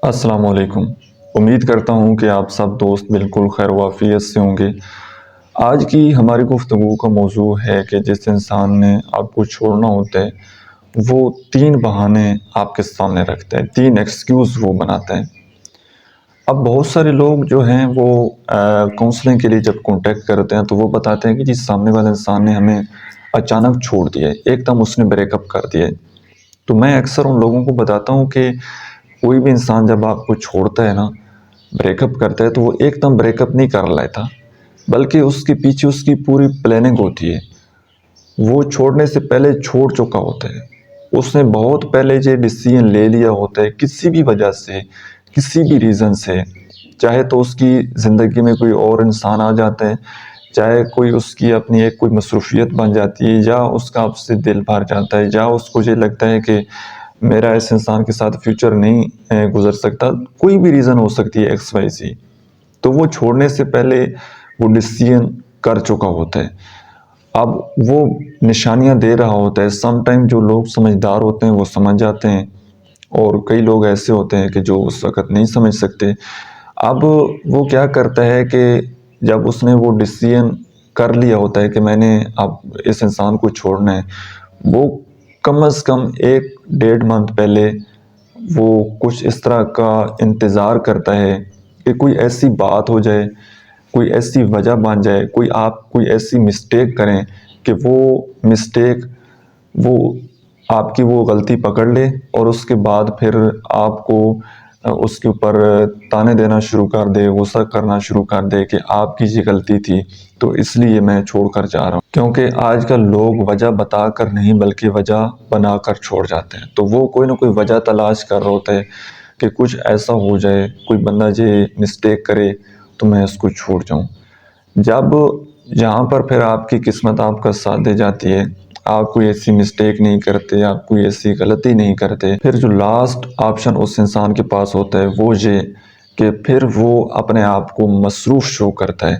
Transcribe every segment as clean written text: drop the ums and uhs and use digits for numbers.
السلام علیکم۔ امید کرتا ہوں کہ آپ سب دوست بالکل خیر و عافیت سے ہوں گے۔ آج کی ہماری گفتگو کا موضوع ہے کہ جس انسان نے آپ کو چھوڑنا ہوتا ہے وہ 3 بہانے آپ کے سامنے رکھتا ہے، 3 ایکسکیوز وہ بناتا ہے۔ اب بہت سارے لوگ جو ہیں وہ کاؤنسلنگ کے لیے جب کانٹیکٹ کرتے ہیں تو وہ بتاتے ہیں کہ جی سامنے والے انسان نے ہمیں اچانک چھوڑ دیا ہے، ایک دم اس نے بریک اپ کر دیا ہے۔ تو میں اکثر ان لوگوں کو بتاتا ہوں کہ کوئی بھی انسان جب آپ کو چھوڑتا ہے نا، بریک اپ کرتا ہے، تو وہ ایک دم بریک اپ نہیں کر لیتا، بلکہ اس کے پیچھے اس کی پوری پلاننگ ہوتی ہے۔ وہ چھوڑنے سے پہلے چھوڑ چکا ہوتا ہے، اس نے بہت پہلے یہ ڈیسیژن لے لیا ہوتا ہے، کسی بھی وجہ سے، کسی بھی ریزن سے، چاہے تو اس کی زندگی میں کوئی اور انسان آ جاتا ہے، چاہے کوئی اس کی اپنی ایک کوئی مصروفیت بن جاتی ہے، یا اس کا آپ سے دل بھر جاتا ہے، یا اس کو یہ لگتا ہے کہ میرا اس انسان کے ساتھ فیوچر نہیں گزر سکتا، کوئی بھی ریزن ہو سکتی ہے ایکس وائی زی، تو وہ چھوڑنے سے پہلے وہ ڈیسیژن کر چکا ہوتا ہے۔ اب وہ نشانیاں دے رہا ہوتا ہے، سم ٹائم جو لوگ سمجھدار ہوتے ہیں وہ سمجھ جاتے ہیں، اور کئی لوگ ایسے ہوتے ہیں کہ جو اس وقت نہیں سمجھ سکتے۔ اب وہ کیا کرتا ہے کہ جب اس نے وہ ڈیسیژن کر لیا ہوتا ہے کہ میں نے اب اس انسان کو چھوڑنا ہے، وہ کم از کم 1-1.5 منتھ پہلے وہ کچھ اس طرح کا انتظار کرتا ہے کہ کوئی ایسی بات ہو جائے، کوئی ایسی وجہ بن جائے، آپ کوئی ایسی مسٹیک کریں کہ وہ مسٹیک وہ آپ کی وہ غلطی پکڑ لے، اور اس کے بعد پھر آپ کو اس کے اوپر تانے دینا شروع کر دے، غصہ کرنا شروع کر دے کہ آپ کی یہ غلطی تھی تو اس لیے میں چھوڑ کر جا رہا ہوں۔ کیونکہ آج کل لوگ وجہ بتا کر نہیں بلکہ وجہ بنا کر چھوڑ جاتے ہیں، تو وہ کوئی نہ کوئی وجہ تلاش کر رہا ہوتا ہے کہ کچھ ایسا ہو جائے، کوئی بندہ یہ مسٹیک کرے تو میں اس کو چھوڑ جاؤں۔ جب یہاں پر پھر آپ کی قسمت آپ کا ساتھ دے جاتی ہے، آپ کوئی ایسی مسٹیک نہیں کرتے، آپ کوئی ایسی غلطی نہیں کرتے، پھر جو لاسٹ آپشن اس انسان کے پاس ہوتا ہے وہ یہ کہ پھر وہ اپنے آپ کو مصروف شو کرتا ہے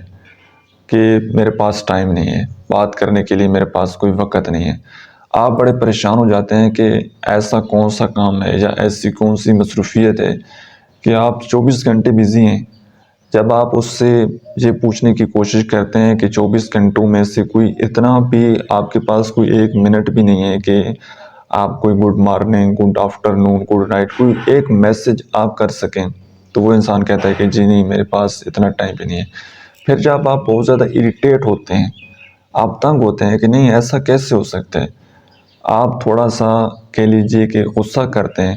کہ میرے پاس ٹائم نہیں ہے، بات کرنے کے لیے میرے پاس کوئی وقت نہیں ہے۔ آپ بڑے پریشان ہو جاتے ہیں کہ ایسا کون سا کام ہے یا ایسی کون سی مصروفیت ہے کہ آپ 24 گھنٹے بزی ہیں۔ جب آپ اس سے یہ پوچھنے کی کوشش کرتے ہیں کہ 24 گھنٹوں میں سے کوئی اتنا بھی آپ کے پاس کوئی 1 منٹ بھی نہیں ہے کہ آپ کوئی good morning, good afternoon, good night, کوئی ایک میسج آپ کر سکیں، تو وہ انسان کہتا ہے کہ جی نہیں، میرے پاس اتنا ٹائم بھی نہیں ہے۔ پھر جب آپ بہت زیادہ اریٹیٹ ہوتے ہیں، آپ تنگ ہوتے ہیں کہ نہیں ایسا کیسے ہو سکتا ہے، آپ تھوڑا سا کہہ لیجئے کہ غصہ کرتے ہیں،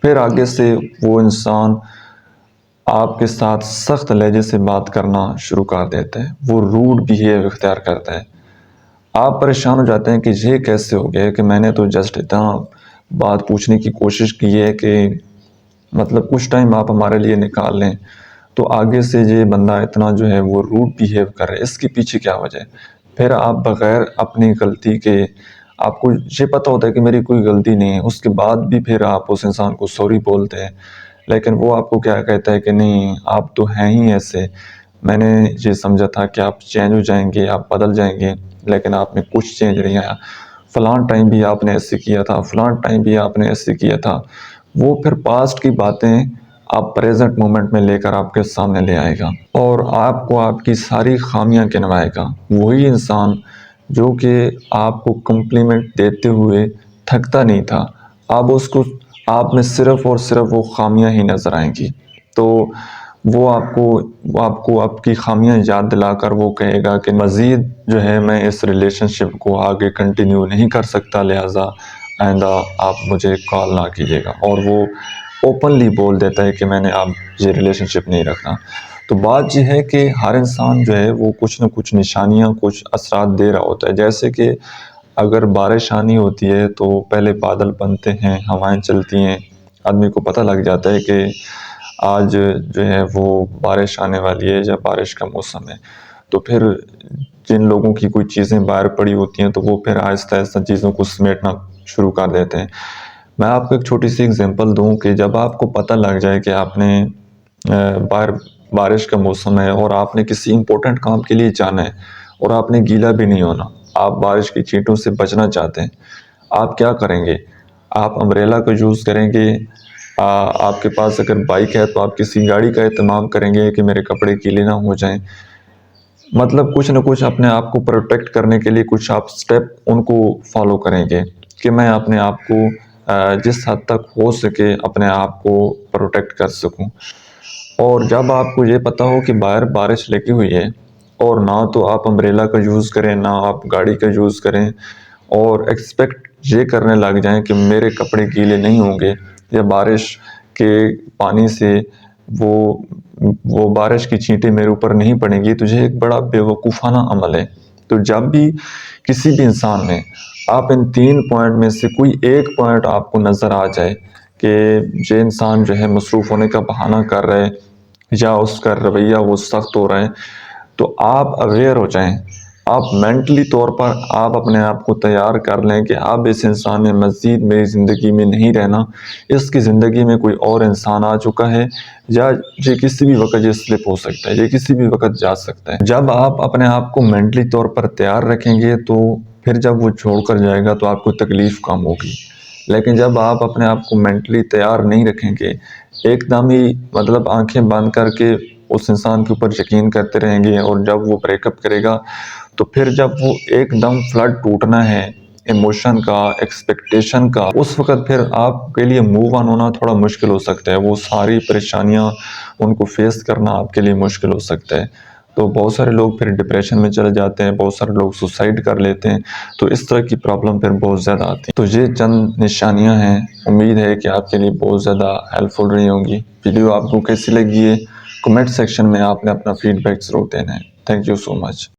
پھر آگے سے وہ انسان آپ کے ساتھ سخت لہجے سے بات کرنا شروع کر دیتا ہے، وہ روڈ بیہیو اختیار کرتا ہے۔ آپ پریشان ہو جاتے ہیں کہ یہ کیسے ہو گیا کہ میں نے تو جسٹ اتنا بات پوچھنے کی کوشش کی ہے کہ مطلب کچھ ٹائم آپ ہمارے لیے نکال لیں، تو آگے سے یہ بندہ اتنا جو ہے وہ روڈ بیہیو کر رہا ہے، اس کے پیچھے کیا وجہ ہے؟ پھر آپ بغیر اپنی غلطی کے، آپ کو یہ پتہ ہوتا ہے کہ میری کوئی غلطی نہیں ہے، اس کے بعد بھی پھر آپ اس انسان کو سوری بولتے ہیں، لیکن وہ آپ کو کیا کہتا ہے کہ نہیں آپ تو ہیں ہی ایسے، میں نے یہ سمجھا تھا کہ آپ چینج ہو جائیں گے، آپ بدل جائیں گے، لیکن آپ میں کچھ چینج نہیں آیا، فلاں ٹائم بھی آپ نے ایسے کیا تھا، فلاں ٹائم بھی آپ نے ایسے کیا تھا۔ وہ پھر پاسٹ کی باتیں آپ پریزنٹ مومنٹ میں لے کر آپ کے سامنے لے آئے گا، اور آپ کو آپ کی ساری خامیاں گنوائے گا۔ وہی انسان جو کہ آپ کو کمپلیمنٹ دیتے ہوئے تھکتا نہیں تھا، اب اس کو آپ میں صرف اور صرف وہ خامیاں ہی نظر آئیں گی، تو وہ آپ کو آپ کی خامیاں یاد دلا کر وہ کہے گا کہ مزید جو ہے میں اس ریلیشن شپ کو آگے کنٹینیو نہیں کر سکتا، لہٰذا آئندہ آپ مجھے کال نہ کیجیے گا، اور وہ اوپنلی بول دیتا ہے کہ میں نے اب یہ ریلیشن شپ نہیں رکھنا۔ تو بات یہ ہے کہ ہر انسان جو ہے وہ کچھ نہ کچھ نشانیاں، کچھ اثرات دے رہا ہوتا ہے، جیسے کہ اگر بارش آنی ہوتی ہے تو پہلے بادل بنتے ہیں، ہوائیں چلتی ہیں، آدمی کو پتہ لگ جاتا ہے کہ آج جو ہے وہ بارش آنے والی ہے یا بارش کا موسم ہے، تو پھر جن لوگوں کی کوئی چیزیں باہر پڑی ہوتی ہیں تو وہ پھر آہستہ آہستہ چیزوں کو سمیٹنا شروع کر دیتے ہیں۔ میں آپ کو ایک چھوٹی سی اگزامپل دوں کہ جب آپ کو پتہ لگ جائے کہ آپ نے باہر بارش کا موسم ہے اور آپ نے کسی امپورٹنٹ کام کے لیے جانا ہے اور آپ نے گیلا بھی نہیں ہونا، آپ بارش کی چھینٹوں سے بچنا چاہتے ہیں، آپ کیا کریں گے؟ آپ امبریلا کا یوز کریں گے آپ کے پاس اگر بائک ہے تو آپ کسی گاڑی کا اہتمام کریں گے کہ میرے کپڑے گیلے نہ ہو جائیں. مطلب کچھ نہ کچھ اپنے آپ کو پروٹیکٹ کرنے کے لیے کچھ آپ سٹیپ ان کو فالو کریں گے کہ میں اپنے آپ کو جس حد تک ہو سکے اپنے آپ کو پروٹیکٹ کر سکوں. اور جب آپ کو یہ پتہ ہو کہ باہر بارش لگی ہوئی ہے اور نہ تو آپ امبریلا کا یوز کریں نہ آپ گاڑی کا یوز کریں اور ایکسپیکٹ یہ کرنے لگ جائیں کہ میرے کپڑے گیلے نہیں ہوں گے یا بارش کے پانی سے وہ بارش کی چھینٹیں میرے اوپر نہیں پڑیں گی، تو یہ ایک بڑا بے وقوفانہ عمل ہے. تو جب بھی کسی بھی انسان میں آپ ان 3 پوائنٹ میں سے کوئی ایک پوائنٹ آپ کو نظر آ جائے کہ یہ انسان جو ہے مصروف ہونے کا بہانہ کر رہے یا اس کا رویہ وہ سخت ہو رہا ہے، تو آپ اویئر ہو جائیں. آپ مینٹلی طور پر آپ اپنے آپ کو تیار کر لیں کہ اب اس انسان نے مزید میری زندگی میں نہیں رہنا، اس کی زندگی میں کوئی اور انسان آ چکا ہے یا یہ کسی بھی وقت یہ سلپ ہو سکتا ہے، یہ کسی بھی وقت جا سکتا ہے. جب آپ اپنے آپ کو مینٹلی طور پر تیار رکھیں گے تو پھر جب وہ چھوڑ کر جائے گا تو آپ کو تکلیف کم ہوگی. لیکن جب آپ اپنے آپ کو مینٹلی تیار نہیں رکھیں گے، ایک دم ہی مطلب آنکھیں بند کر کے اس انسان کے اوپر یقین کرتے رہیں گے اور جب وہ بریک اپ کرے گا تو پھر جب وہ ایک دم فلڈ ٹوٹنا ہے ایموشن کا، ایکسپیکٹیشن کا، اس وقت پھر آپ کے لیے موو آن ہونا تھوڑا مشکل ہو سکتا ہے. وہ ساری پریشانیاں ان کو فیس کرنا آپ کے لیے مشکل ہو سکتا ہے. تو بہت سارے لوگ پھر ڈپریشن میں چلے جاتے ہیں، بہت سارے لوگ سوسائڈ کر لیتے ہیں. تو اس طرح کی پرابلم پھر بہت زیادہ آتی ہیں. تو یہ چند نشانیاں ہیں، امید ہے کہ آپ کے لیے بہت زیادہ ہیلپ فل رہی ہوں گی. ویڈیو آپ کو کیسی لگی ہے کمنٹ سیکشن میں آپ نے اپنا فیڈ بیک ضرور دینا ہے. Thank you so much.